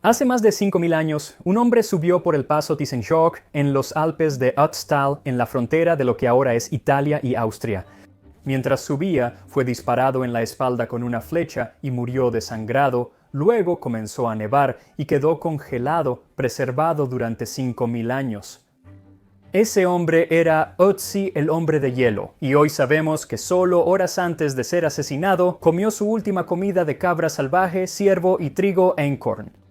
Hace más de 5.000 años, un hombre subió por el paso Tisenjoch en los Alpes de Ötztal, en la frontera de lo que ahora es Italia y Austria. Mientras subía, fue disparado en la espalda con una flecha y murió desangrado. Luego comenzó a nevar y quedó congelado, preservado durante 5.000 años. Ese hombre era Ötzi, el hombre de hielo, y hoy sabemos que solo horas antes de ser asesinado, comió su última comida de cabra salvaje, ciervo y trigo einkorn.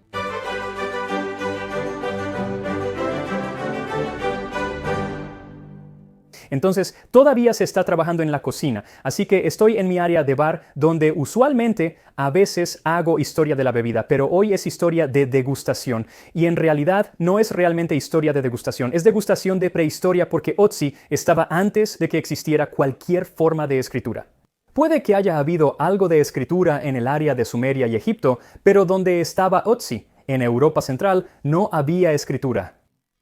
Entonces, todavía se está trabajando en la cocina, así que estoy en mi área de bar donde usualmente a veces hago historia de la bebida, pero hoy es historia de degustación. Y en realidad no es realmente historia de degustación, es degustación de prehistoria porque Ötzi estaba antes de que existiera cualquier forma de escritura. Puede que haya habido algo de escritura en el área de Sumeria y Egipto, pero donde estaba Ötzi, en Europa Central, no había escritura.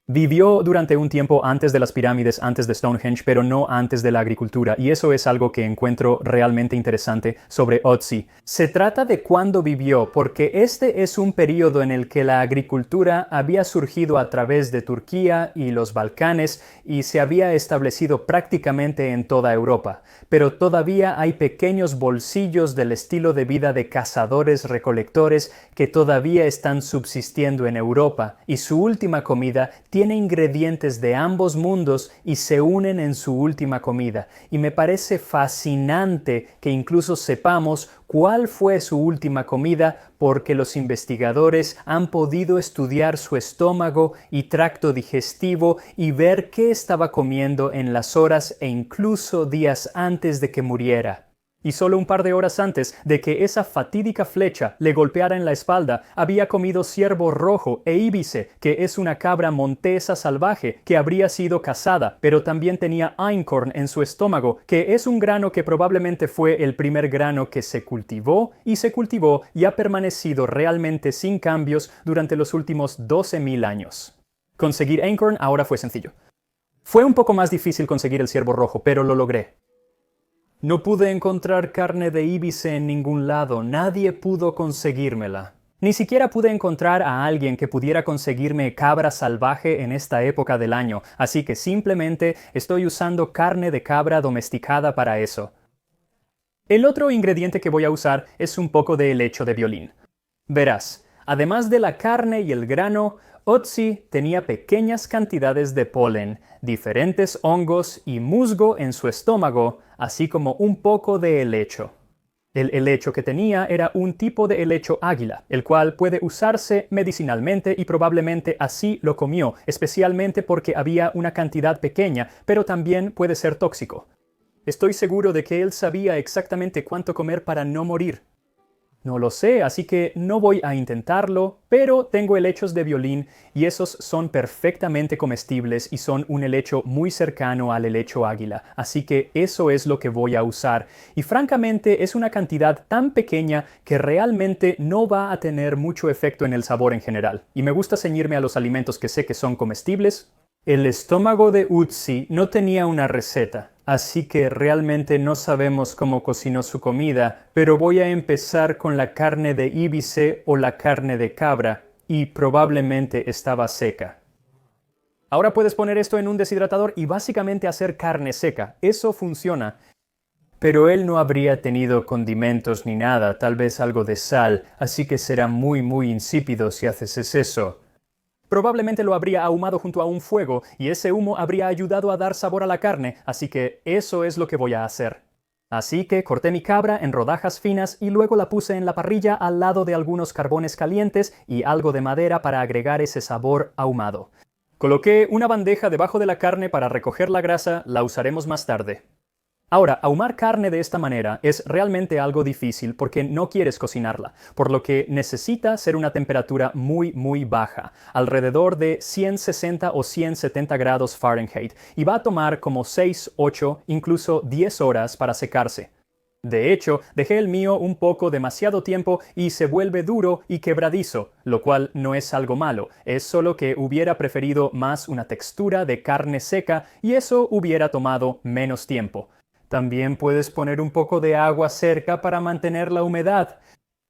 Vivió durante un tiempo antes de las pirámides, antes de Stonehenge, pero no antes de la agricultura, y eso es algo que encuentro realmente interesante sobre Ötzi. Se trata de cuándo vivió, porque este es un periodo en el que la agricultura había surgido a través de Turquía y los Balcanes y se había establecido prácticamente en toda Europa. Pero todavía hay pequeños bolsillos del estilo de vida de cazadores-recolectores que todavía están subsistiendo en Europa, y su última comida tiene ingredientes de ambos mundos y se unen en su última comida. Y me parece fascinante que incluso sepamos cuál fue su última comida porque los investigadores han podido estudiar su estómago y tracto digestivo y ver qué estaba comiendo en las horas e incluso días antes de que muriera. Y solo un par de horas antes de que esa fatídica flecha le golpeara en la espalda, había comido ciervo rojo e íbice, que es una cabra montesa salvaje que habría sido cazada, pero también tenía einkorn en su estómago, que es un grano que probablemente fue el primer grano que se cultivó y ha permanecido realmente sin cambios durante los últimos 12.000 años. Conseguir einkorn ahora fue sencillo. Fue un poco más difícil conseguir el ciervo rojo, pero lo logré. No pude encontrar carne de íbice en ningún lado, nadie pudo conseguírmela. Ni siquiera pude encontrar a alguien que pudiera conseguirme cabra salvaje en esta época del año, así que simplemente estoy usando carne de cabra domesticada para eso. El otro ingrediente que voy a usar es un poco de helecho de violín. Verás, además de la carne y el grano, Ötzi tenía pequeñas cantidades de polen, diferentes hongos y musgo en su estómago, así como un poco de helecho. El helecho que tenía era un tipo de helecho águila, el cual puede usarse medicinalmente y probablemente así lo comió, especialmente porque había una cantidad pequeña, pero también puede ser tóxico. Estoy seguro de que él sabía exactamente cuánto comer para no morir. No lo sé, así que no voy a intentarlo, pero tengo helechos de violín y esos son perfectamente comestibles y son un helecho muy cercano al helecho águila, así que eso es lo que voy a usar. Y francamente es una cantidad tan pequeña que realmente no va a tener mucho efecto en el sabor en general. Y me gusta ceñirme a los alimentos que sé que son comestibles. El estómago de Ötzi no tenía una receta, así que realmente no sabemos cómo cocinó su comida, pero voy a empezar con la carne de íbice o la carne de cabra, y probablemente estaba seca. Ahora puedes poner esto en un deshidratador y básicamente hacer carne seca. Eso funciona. Pero él no habría tenido condimentos ni nada, tal vez algo de sal, así que será muy insípido si haces eso. Probablemente lo habría ahumado junto a un fuego y ese humo habría ayudado a dar sabor a la carne, así que eso es lo que voy a hacer. Así que corté mi cabra en rodajas finas y luego la puse en la parrilla al lado de algunos carbones calientes y algo de madera para agregar ese sabor ahumado. Coloqué una bandeja debajo de la carne para recoger la grasa, la usaremos más tarde. Ahora, ahumar carne de esta manera es realmente algo difícil porque no quieres cocinarla, por lo que necesita ser una temperatura muy baja, alrededor de 160 o 170 grados Fahrenheit, y va a tomar como 6, 8, incluso 10 horas para secarse. De hecho, dejé el mío un poco demasiado tiempo y se vuelve duro y quebradizo, lo cual no es algo malo, es solo que hubiera preferido más una textura de carne seca y eso hubiera tomado menos tiempo. También puedes poner un poco de agua cerca para mantener la humedad.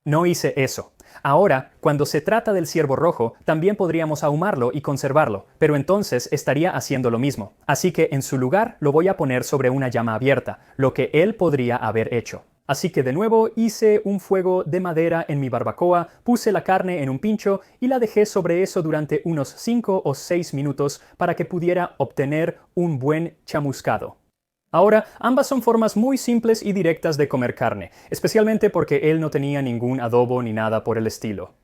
No hice eso. Ahora, cuando se trata del ciervo rojo, también podríamos ahumarlo y conservarlo, pero entonces estaría haciendo lo mismo. Así que en su lugar lo voy a poner sobre una llama abierta, lo que él podría haber hecho. Así que de nuevo hice un fuego de madera en mi barbacoa, puse la carne en un pincho y la dejé sobre eso durante unos 5 o 6 minutos para que pudiera obtener un buen chamuscado. Ahora, ambas son formas muy simples y directas de comer carne, especialmente porque él no tenía ningún adobo ni nada por el estilo.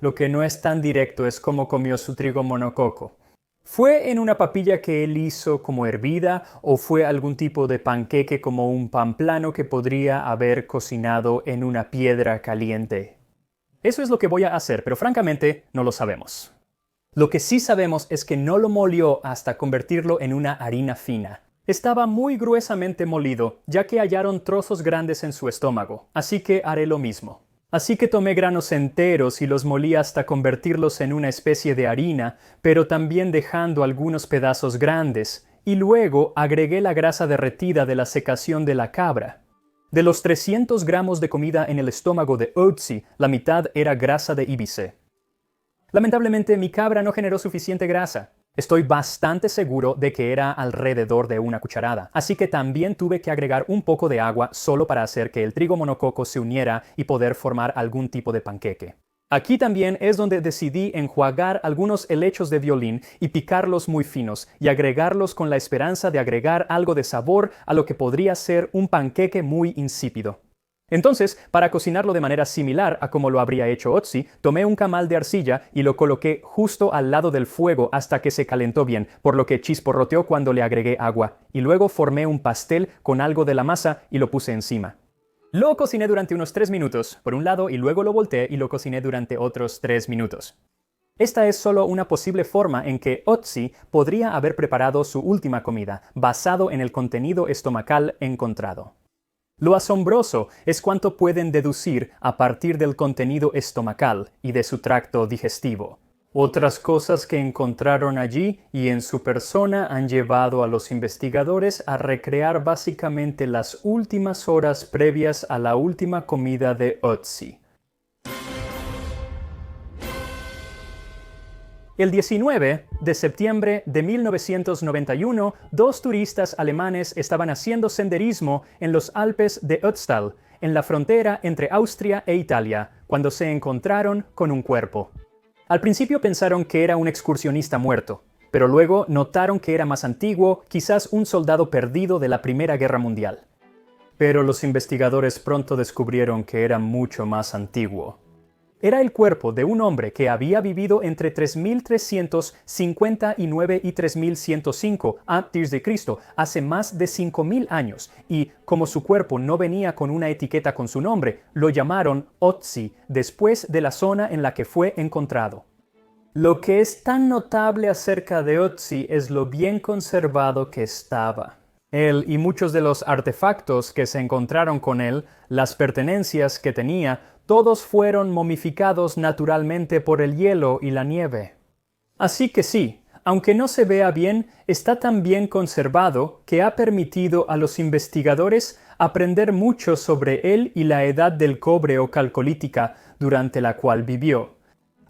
Lo que no es tan directo es cómo comió su trigo monococo. ¿Fue en una papilla que él hizo como hervida o fue algún tipo de panqueque como un pan plano que podría haber cocinado en una piedra caliente? Eso es lo que voy a hacer, pero francamente no lo sabemos. Lo que sí sabemos es que no lo molió hasta convertirlo en una harina fina. Estaba muy gruesamente molido, ya que hallaron trozos grandes en su estómago, así que haré lo mismo. Así que tomé granos enteros y los molí hasta convertirlos en una especie de harina, pero también dejando algunos pedazos grandes, y luego agregué la grasa derretida de la secación de la cabra. De los 300 gramos de comida en el estómago de Otzi, la mitad era grasa de íbice. Lamentablemente mi cabra no generó suficiente grasa. Estoy bastante seguro de que era alrededor de una cucharada, así que también tuve que agregar un poco de agua solo para hacer que el trigo monococo se uniera y poder formar algún tipo de panqueque. Aquí también es donde decidí enjuagar algunos helechos de violín y picarlos muy finos y agregarlos con la esperanza de agregar algo de sabor a lo que podría ser un panqueque muy insípido. Entonces, para cocinarlo de manera similar a como lo habría hecho Otzi, tomé un camal de arcilla y lo coloqué justo al lado del fuego hasta que se calentó bien, por lo que chisporroteó cuando le agregué agua, y luego formé un pastel con algo de la masa y lo puse encima. Lo cociné durante unos 3 minutos, por un lado, y luego lo volteé y lo cociné durante otros 3 minutos. Esta es solo una posible forma en que Otzi podría haber preparado su última comida, basado en el contenido estomacal encontrado. Lo asombroso es cuánto pueden deducir a partir del contenido estomacal y de su tracto digestivo. Otras cosas que encontraron allí y en su persona han llevado a los investigadores a recrear básicamente las últimas horas previas a la última comida de Otzi. El 19 de septiembre de 1991, 2 turistas alemanes estaban haciendo senderismo en los Alpes de Ötztal, en la frontera entre Austria e Italia, cuando se encontraron con un cuerpo. Al principio pensaron que era un excursionista muerto, pero luego notaron que era más antiguo, quizás un soldado perdido de la Primera Guerra Mundial. Pero los investigadores pronto descubrieron que era mucho más antiguo. Era el cuerpo de un hombre que había vivido entre 3359 y 3105 a.C., hace más de 5000 años, y como su cuerpo no venía con una etiqueta con su nombre, lo llamaron Otzi, después de la zona en la que fue encontrado. Lo que es tan notable acerca de Otzi es lo bien conservado que estaba. Él y muchos de los artefactos que se encontraron con él, las pertenencias que tenía, todos fueron momificados naturalmente por el hielo y la nieve. Así que sí, aunque no se vea bien, está tan bien conservado que ha permitido a los investigadores aprender mucho sobre él y la edad del cobre o calcolítica durante la cual vivió.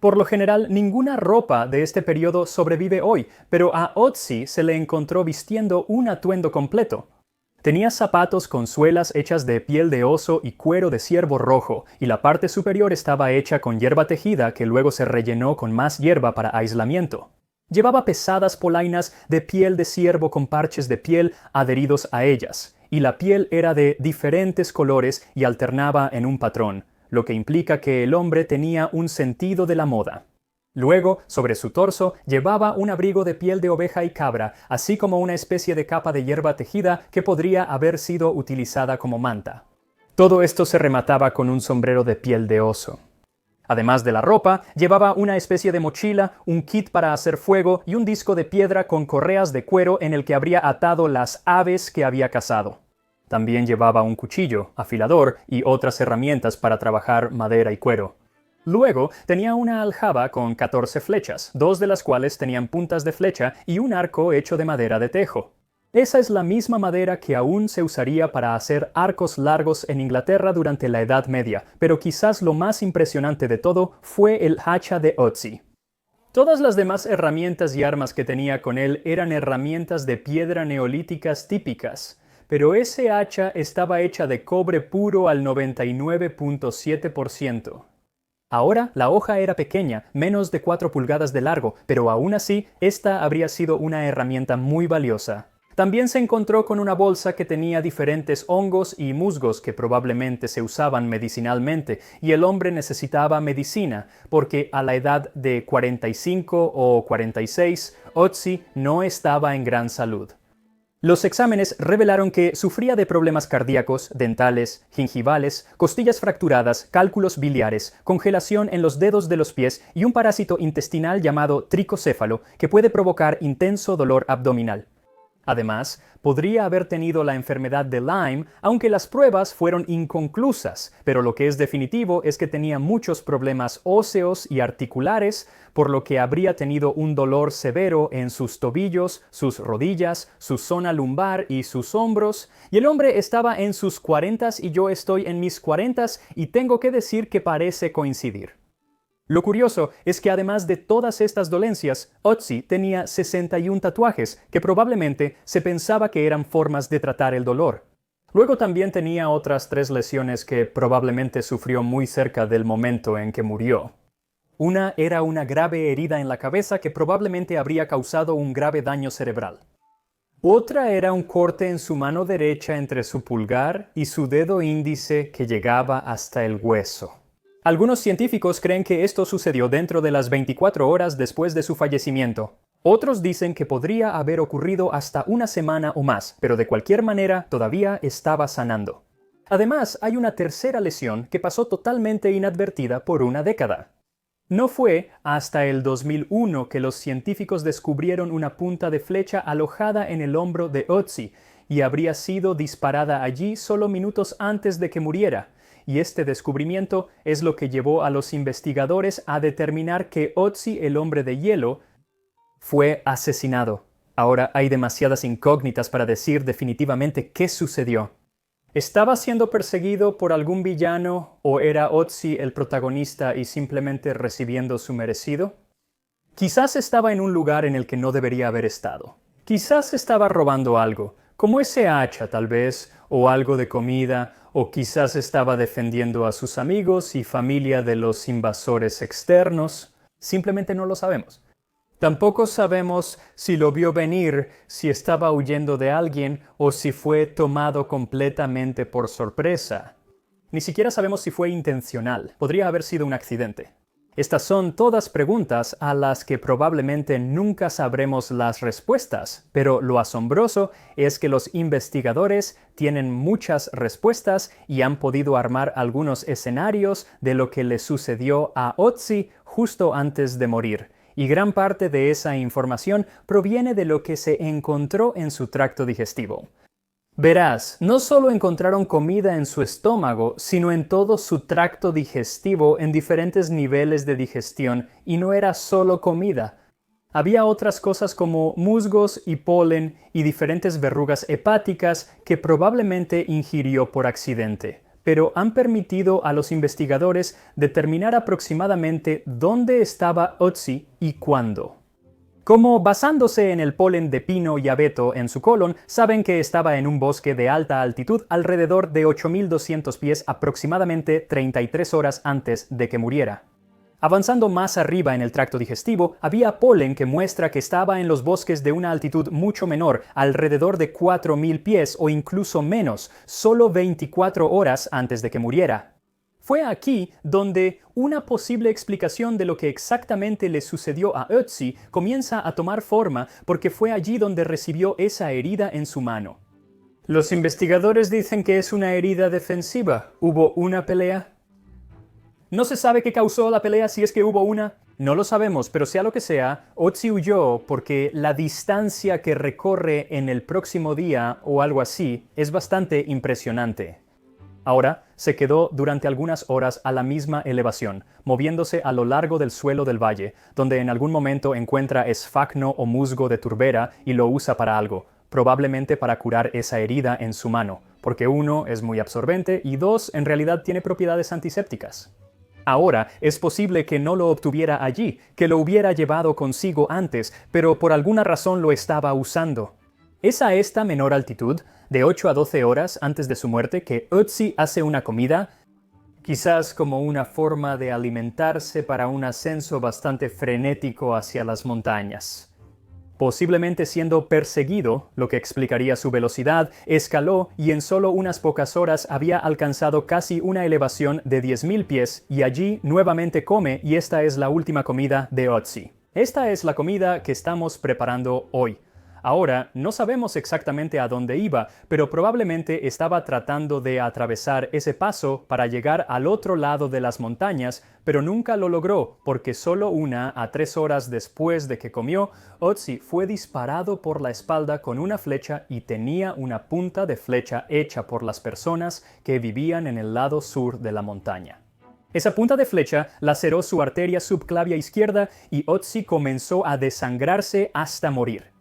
Por lo general, ninguna ropa de este periodo sobrevive hoy, pero a Otzi se le encontró vistiendo un atuendo completo. Tenía zapatos con suelas hechas de piel de oso y cuero de ciervo rojo, y la parte superior estaba hecha con hierba tejida que luego se rellenó con más hierba para aislamiento. Llevaba pesadas polainas de piel de ciervo con parches de piel adheridos a ellas, y la piel era de diferentes colores y alternaba en un patrón, lo que implica que el hombre tenía un sentido de la moda. Luego, sobre su torso, llevaba un abrigo de piel de oveja y cabra, así como una especie de capa de hierba tejida que podría haber sido utilizada como manta. Todo esto se remataba con un sombrero de piel de oso. Además de la ropa, llevaba una especie de mochila, un kit para hacer fuego y un disco de piedra con correas de cuero en el que habría atado las aves que había cazado. También llevaba un cuchillo, afilador y otras herramientas para trabajar madera y cuero. Luego tenía una aljaba con 14 flechas, 2 de las cuales tenían puntas de flecha y un arco hecho de madera de tejo. Esa es la misma madera que aún se usaría para hacer arcos largos en Inglaterra durante la Edad Media, pero quizás lo más impresionante de todo fue el hacha de Ötzi. Todas las demás herramientas y armas que tenía con él eran herramientas de piedra neolíticas típicas, pero ese hacha estaba hecha de cobre puro al 99.7%. Ahora, la hoja era pequeña, menos de 4 pulgadas de largo, pero aún así, esta habría sido una herramienta muy valiosa. También se encontró con una bolsa que tenía diferentes hongos y musgos que probablemente se usaban medicinalmente, y el hombre necesitaba medicina, porque a la edad de 45 o 46, Ötzi no estaba en gran salud. Los exámenes revelaron que sufría de problemas cardíacos, dentales, gingivales, costillas fracturadas, cálculos biliares, congelación en los dedos de los pies y un parásito intestinal llamado tricocéfalo que puede provocar intenso dolor abdominal. Además, podría haber tenido la enfermedad de Lyme, aunque las pruebas fueron inconclusas, pero lo que es definitivo es que tenía muchos problemas óseos y articulares, por lo que habría tenido un dolor severo en sus tobillos, sus rodillas, su zona lumbar y sus hombros, y el hombre estaba en sus 40s y yo estoy en mis 40s y tengo que decir que parece coincidir. Lo curioso es que además de todas estas dolencias, Ötzi tenía 61 tatuajes que probablemente se pensaba que eran formas de tratar el dolor. Luego también tenía otras 3 lesiones que probablemente sufrió muy cerca del momento en que murió. Una era una grave herida en la cabeza que probablemente habría causado un grave daño cerebral. Otra era un corte en su mano derecha entre su pulgar y su dedo índice que llegaba hasta el hueso. Algunos científicos creen que esto sucedió dentro de las 24 horas después de su fallecimiento. Otros dicen que podría haber ocurrido hasta una semana o más, pero de cualquier manera todavía estaba sanando. Además, hay una tercera lesión que pasó totalmente inadvertida por una década. No fue hasta el 2001 que los científicos descubrieron una punta de flecha alojada en el hombro de Ötzi y habría sido disparada allí solo minutos antes de que muriera. Y este descubrimiento es lo que llevó a los investigadores a determinar que Ötzi, el hombre de hielo, fue asesinado. Ahora hay demasiadas incógnitas para decir definitivamente qué sucedió. ¿Estaba siendo perseguido por algún villano o era Ötzi el protagonista y simplemente recibiendo su merecido? Quizás estaba en un lugar en el que no debería haber estado. Quizás estaba robando algo, como ese hacha tal vez, o algo de comida, o quizás estaba defendiendo a sus amigos y familia de los invasores externos. Simplemente no lo sabemos. Tampoco sabemos si lo vio venir, si estaba huyendo de alguien o si fue tomado completamente por sorpresa. Ni siquiera sabemos si fue intencional. Podría haber sido un accidente. Estas son todas preguntas a las que probablemente nunca sabremos las respuestas, pero lo asombroso es que los investigadores tienen muchas respuestas y han podido armar algunos escenarios de lo que le sucedió a Ötzi justo antes de morir. Y gran parte de esa información proviene de lo que se encontró en su tracto digestivo. Verás, no solo encontraron comida en su estómago, sino en todo su tracto digestivo en diferentes niveles de digestión, y no era solo comida. Había otras cosas como musgos y polen y diferentes verrugas hepáticas que probablemente ingirió por accidente, pero han permitido a los investigadores determinar aproximadamente dónde estaba Ötzi y cuándo. Como basándose en el polen de pino y abeto en su colon, saben que estaba en un bosque de alta altitud alrededor de 8.200 pies aproximadamente 33 horas antes de que muriera. Avanzando más arriba en el tracto digestivo, había polen que muestra que estaba en los bosques de una altitud mucho menor, alrededor de 4.000 pies o incluso menos, solo 24 horas antes de que muriera. Fue aquí donde una posible explicación de lo que exactamente le sucedió a Ötzi comienza a tomar forma, porque fue allí donde recibió esa herida en su mano. Los investigadores dicen que es una herida defensiva. ¿Hubo una pelea? No se sabe qué causó la pelea, si es que hubo una. No lo sabemos, pero sea lo que sea, Ötzi huyó porque la distancia que recorre en el próximo día o algo así es bastante impresionante. Ahora se quedó durante algunas horas a la misma elevación, moviéndose a lo largo del suelo del valle, donde en algún momento encuentra esfagno o musgo de turbera y lo usa para algo, probablemente para curar esa herida en su mano, porque 1 es muy absorbente y 2 en realidad tiene propiedades antisépticas. Ahora, es posible que no lo obtuviera allí, que lo hubiera llevado consigo antes, pero por alguna razón lo estaba usando. Es a esta menor altitud, de 8 a 12 horas antes de su muerte, que Ötzi hace una comida, quizás como una forma de alimentarse para un ascenso bastante frenético hacia las montañas. Posiblemente siendo perseguido, lo que explicaría su velocidad, escaló y en solo unas pocas horas había alcanzado casi una elevación de 10.000 pies y allí nuevamente come y esta es la última comida de Ötzi. Esta es la comida que estamos preparando hoy. Ahora, no sabemos exactamente a dónde iba, pero probablemente estaba tratando de atravesar ese paso para llegar al otro lado de las montañas, pero nunca lo logró, porque solo 1 a 3 horas después de que comió, Ötzi fue disparado por la espalda con una flecha y tenía una punta de flecha hecha por las personas que vivían en el lado sur de la montaña. Esa punta de flecha laceró su arteria subclavia izquierda y Ötzi comenzó a desangrarse hasta morir.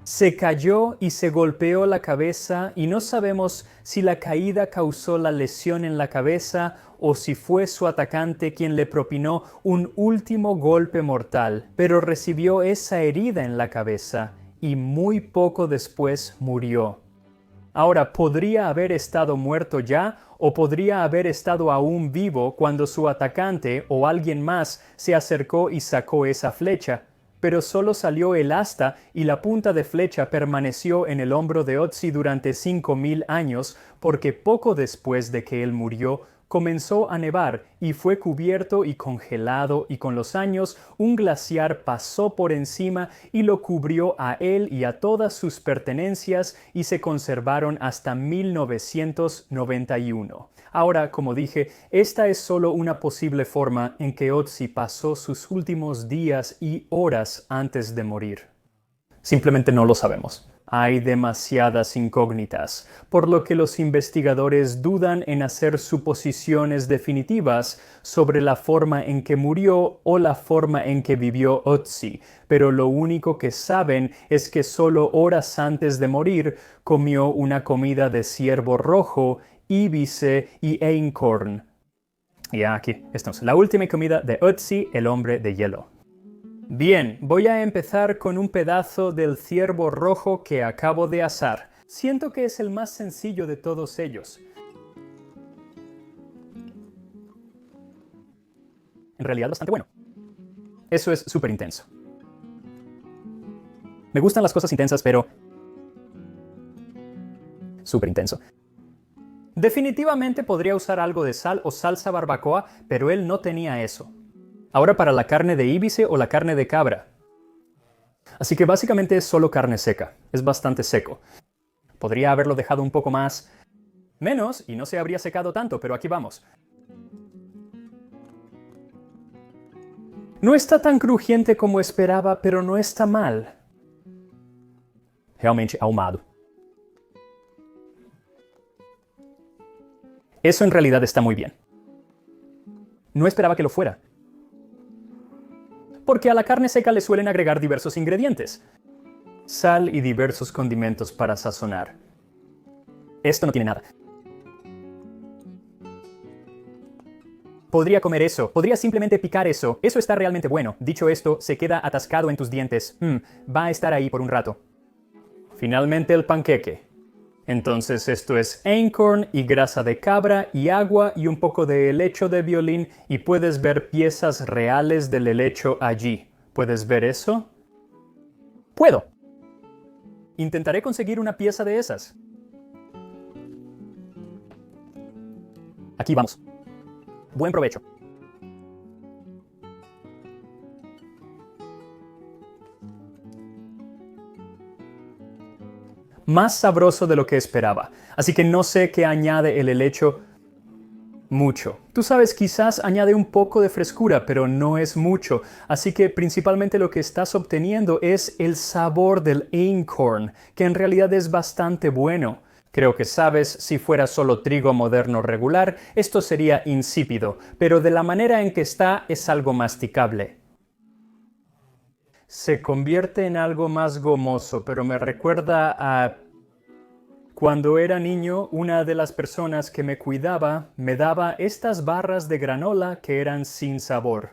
Se cayó y se golpeó la cabeza y no sabemos si la caída causó la lesión en la cabeza o si fue su atacante quien le propinó un último golpe mortal, pero recibió esa herida en la cabeza y muy poco después murió. Ahora, podría haber estado muerto ya o podría haber estado aún vivo cuando su atacante o alguien más se acercó y sacó esa flecha. Pero solo salió el asta y la punta de flecha permaneció en el hombro de Ötzi durante 5.000 años, porque poco después de que él murió, comenzó a nevar y fue cubierto y congelado y con los años un glaciar pasó por encima y lo cubrió a él y a todas sus pertenencias y se conservaron hasta 1991. Ahora, como dije, esta es solo una posible forma en que Ötzi pasó sus últimos días y horas antes de morir. Simplemente no lo sabemos. Hay demasiadas incógnitas, por lo que los investigadores dudan en hacer suposiciones definitivas sobre la forma en que murió o la forma en que vivió Ötzi, pero lo único que saben es que solo horas antes de morir comió una comida de ciervo rojo, íbice y einkorn. Y aquí estamos, la última comida de Ötzi, el hombre de hielo. Bien, voy a empezar con un pedazo del ciervo rojo que acabo de asar. Siento que es el más sencillo de todos ellos. En realidad bastante bueno. Eso es súper intenso. Me gustan las cosas intensas, pero súper intenso. Definitivamente podría usar algo de sal o salsa barbacoa, pero él no tenía eso. Ahora para la carne de íbice o la carne de cabra. Así que básicamente es solo carne seca. Es bastante seco. Podría haberlo dejado un poco menos y no se habría secado tanto, pero aquí vamos. No está tan crujiente como esperaba, pero no está mal. Realmente ahumado. Eso en realidad está muy bien. No esperaba que lo fuera. Porque a la carne seca le suelen agregar diversos ingredientes. Sal y diversos condimentos para sazonar. Esto no tiene nada. Podría comer eso, podría simplemente picar eso. Eso está realmente bueno. Dicho esto, se queda atascado en tus dientes. Va a estar ahí por un rato. Finalmente el panqueque. Entonces esto es einkorn y grasa de cabra y agua y un poco de helecho de violín y puedes ver piezas reales del helecho allí. ¿Puedes ver eso? ¡Puedo! Intentaré conseguir una pieza de esas. Aquí vamos. Buen provecho. Más sabroso de lo que esperaba. Así que no sé qué añade el helecho mucho. Tú sabes, quizás añade un poco de frescura, pero no es mucho. Así que principalmente lo que estás obteniendo es el sabor del einkorn, que en realidad es bastante bueno. Creo que sabes, si fuera solo trigo moderno regular, esto sería insípido, pero de la manera en que está es algo masticable. se convierte en algo más gomoso, pero me recuerda a cuando era niño, una de las personas que me cuidaba me daba estas barras de granola que eran sin sabor.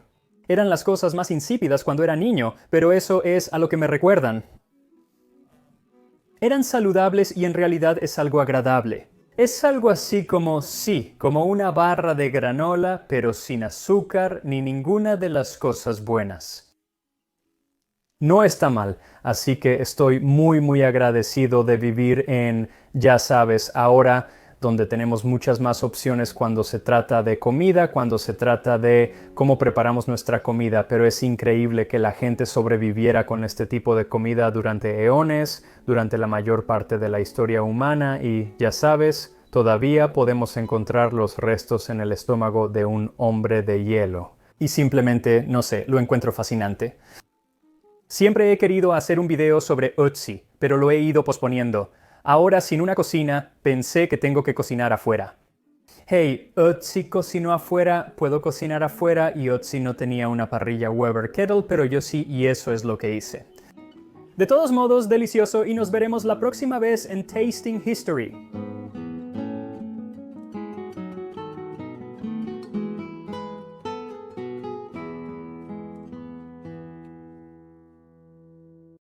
Eran las cosas más insípidas cuando era niño, pero eso es a lo que me recuerdan. Eran saludables y en realidad es algo agradable. Es algo así como, sí, como una barra de granola, pero sin azúcar ni ninguna de las cosas buenas. No está mal, así que estoy muy agradecido de vivir en, ya sabes, ahora donde tenemos muchas más opciones cuando se trata de comida, cuando se trata de cómo preparamos nuestra comida, pero es increíble que la gente sobreviviera con este tipo de comida durante eones, durante la mayor parte de la historia humana y, ya sabes, todavía podemos encontrar los restos en el estómago de un hombre de hielo. Y simplemente, no sé, lo encuentro fascinante. Siempre he querido hacer un video sobre Ötzi, pero lo he ido posponiendo. Ahora, sin una cocina, pensé que tengo que cocinar afuera. Hey, Ötzi cocinó afuera, puedo cocinar afuera y Ötzi no tenía una parrilla Weber Kettle, pero yo sí y eso es lo que hice. De todos modos, delicioso y nos veremos la próxima vez en Tasting History.